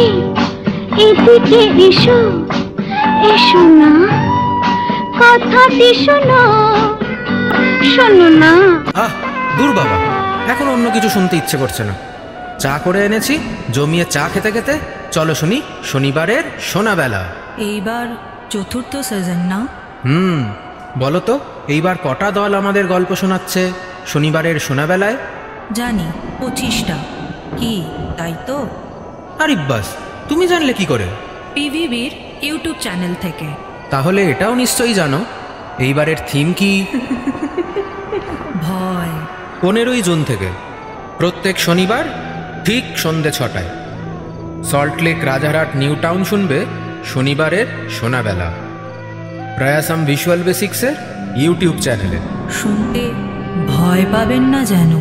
এই এদিকে এসো, এসো না, কথাটি শোনো, শোনো না। আহ দূর বাবা, এখন অন্য কিছু শুনতে ইচ্ছে করছে না। চা করে এনেছি, জমিয়ে চা খেতে খেতে চলো শুনি শনিবারের সোনাবেলা। এইবার চতুর্থ সিজন না? বলো তো এইবার কটা দল আমাদের গল্প শোনাচ্ছে শনিবারের সোনাবেলায়? জানি 25টা। কি তাই তো? আরে বাস, তুমি জানলে কি করে? পিভিবির ইউটিউব চ্যানেল থেকে। তাহলে এটাও নিশ্চয়ই জানো এইবারের থিম কি? ভয়। 15ই জুন থেকে প্রত্যেক শনিবার ঠিক সন্ধ্যে 6টায় সল্টলেক রাজারহাট নিউ টাউন শুনবে শনিবারের সোনাবেলা, প্রয়াসাম ভিজুয়াল বেসিক্সের ইউটিউব চ্যানেলে। শুনতে ভয় পাবেন না যেন।